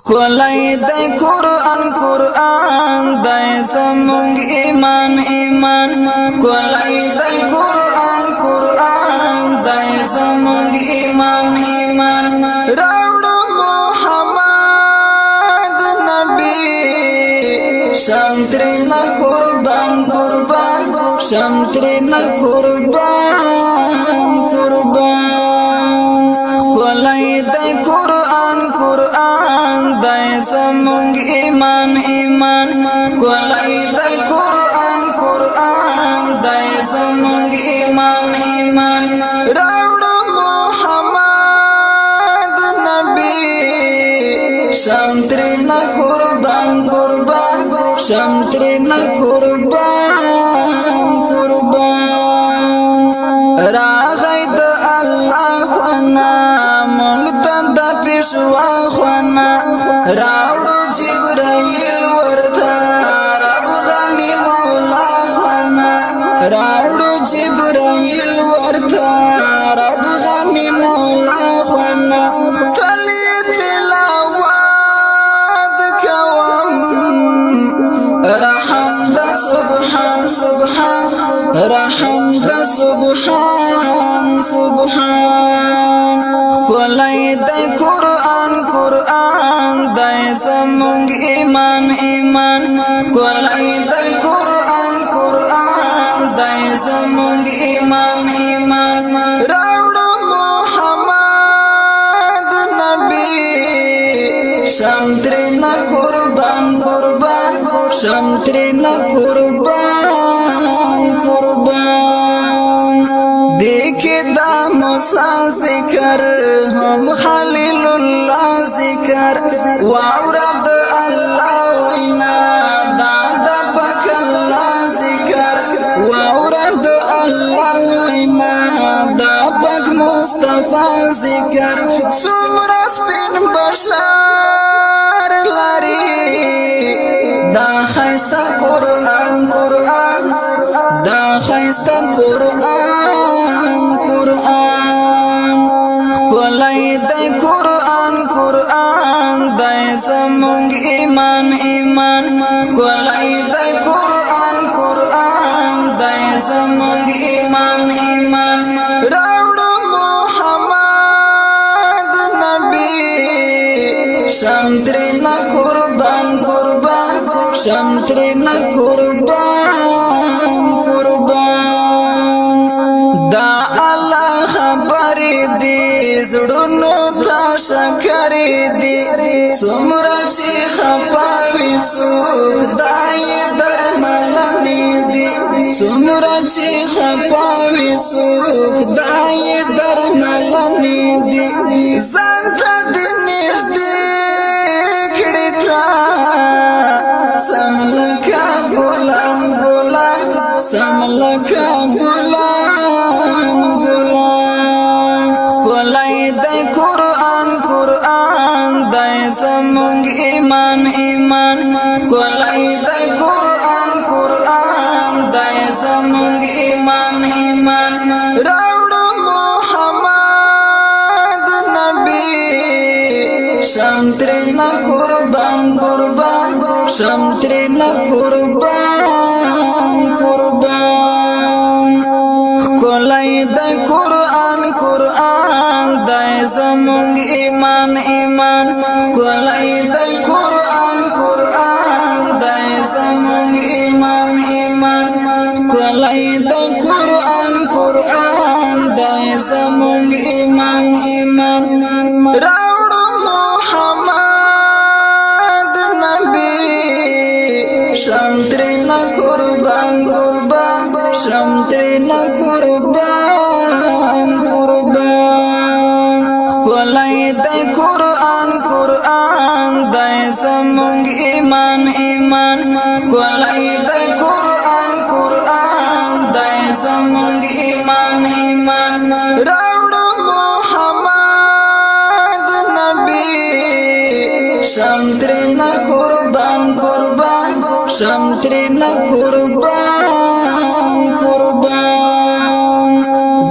ښکلی دی قرآن قرآن دی زمونږ ایمان ایمان ښکلی دی قرآن قرآن دی زمونږ ایمان ایمان راوړو محمد نبی شم ترېنه قربان قربان شم ترېنه قربان قربان ښکلی دی قرآن قرآن دی زمونږ ایمان ایمان ښکلی دی قرآن قرآن دی زمونږ ایمان ایمان راوړو محمد نبی شم ترېنه قربان قربان شم ترېنه قربان قربان راغی د الله خوانا مونږ ته د پیشوا خوانا راوړو جبرائیل ورته رب غني مولا خوانا راوړو جبرائیل ورته رب غني مولا خوانا تلی تلاوت کوم رحم د سبحان سبحان رحم د سبحان سبحان ښکلی دی قرآن قرآن دی زمونږ ایمان ایمان ښکلی دی قرآن قرآن دی زمونږ ایمان ایمان راوړو محمد نبی شم ترېنه قربان قربان شم ترېنه قربان قربان دیکھے دا موسیٰ ذکر ہم خلیل اللہ ذکر وعورد اللہ وینا دا پاک اللہ ذکر وعورد اللہ وینا دا پاک مصطفیٰ ذکر سمرس بن بشار لاری دا خیستا قرآن قرآن دا خیستا قرآن قرآن ښکلی دی قرآن قرآن دی زمونږ ایمان ایمان ښکلی دی قرآن قرآن دی زمونږ ایمان ایمان راوړو محمد نبی شم ترېنه قربان قربان شم ترېنه قربان قربان دا الله خبرې دي زړونو ته شکرې دي څومره چې خفه وي څوک دا یې درملنې دي څومره چې خفه وي څوک دا یې درملنې دي ځان ته دې نږدې کړې تا سم لکه ګلان ګلان سم لکه ګلان ګلان ښکلی دی قرآن قرآن دی زمونږ ایمان ایمان ښکلی دی قرآن قرآن دی زمونږ ایمان ایمان راوړو محمد نبی شم ترېنه قربان قربان شم ترېنه قربان قربان ښکلی دی قرآن قرآن دی زمونږ ایمان ایمان ښکلی دی قرآن قرآن دی زمونږ ایمان ایمان ښکلی دی قرآن قرآن دی زمونږ ایمان ایمان راوړو محمد نبی شم ترېنه قربان قربان شم ترېنه قربان قربان ښکلی دی قرآن قرآن دی زمونږ ایمان ایمان ښکلی دی قرآن قرآن دی زمونږ ایمان ایمان راوړو محمد نبی شم ترېنه قربان قربان شم ترېنه قربان قربان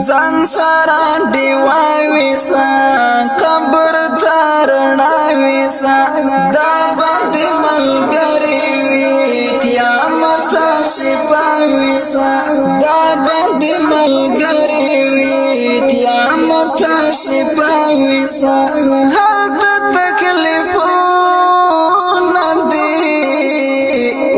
ځان سره ډیوه ویسه قبر ته رڼا ویسه ویسا دا باندې ملګری وي قیامت شفا ویسا دا باندې ملګری وي قیامت شفا ویسا هر د تکلیفونه دی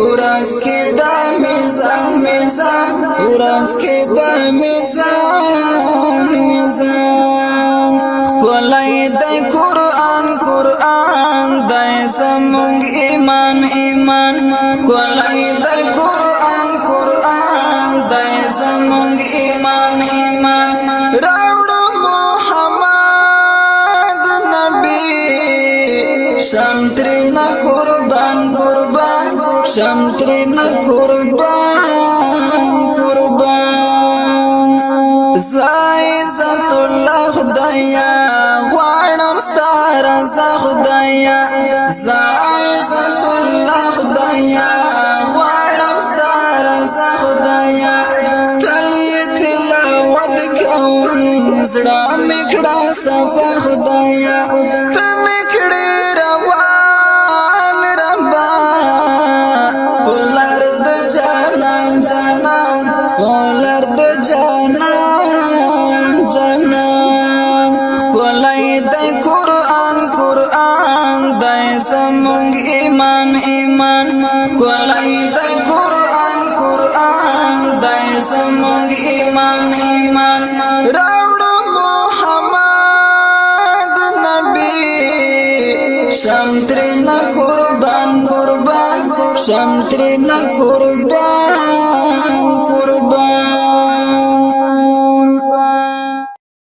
ورځ کې دا میزان میزان ورځ کې دا میزان میزان ښکلی دی قرآن قرآن دی زمونږ ایمان ایمان ښکلی دی قرآن قرآن دی زمونږ ایمان ایمان راوړه محمد نبی شم ترېنه قربان قربان شم ترېنه قربان قربان زه عزت الله خدایا غواړم ستا رضا خدایا زه عزت الله خدایا غواړم ستا رضا خدایا تل یې تلاوت کوم زړه مې کړه صفا خدایا ته مې کړې روان ربا په لار د جانان جانان په لار د جانان جانان ښکلی دی قرآن قرآن دی زمونږ ایمان ایمان ښکلی دی قرآن قرآن دی زمونږ ایمان ایمان راوړه محمد نبی شم ترېنه قربان قربان شم ترېنه قربان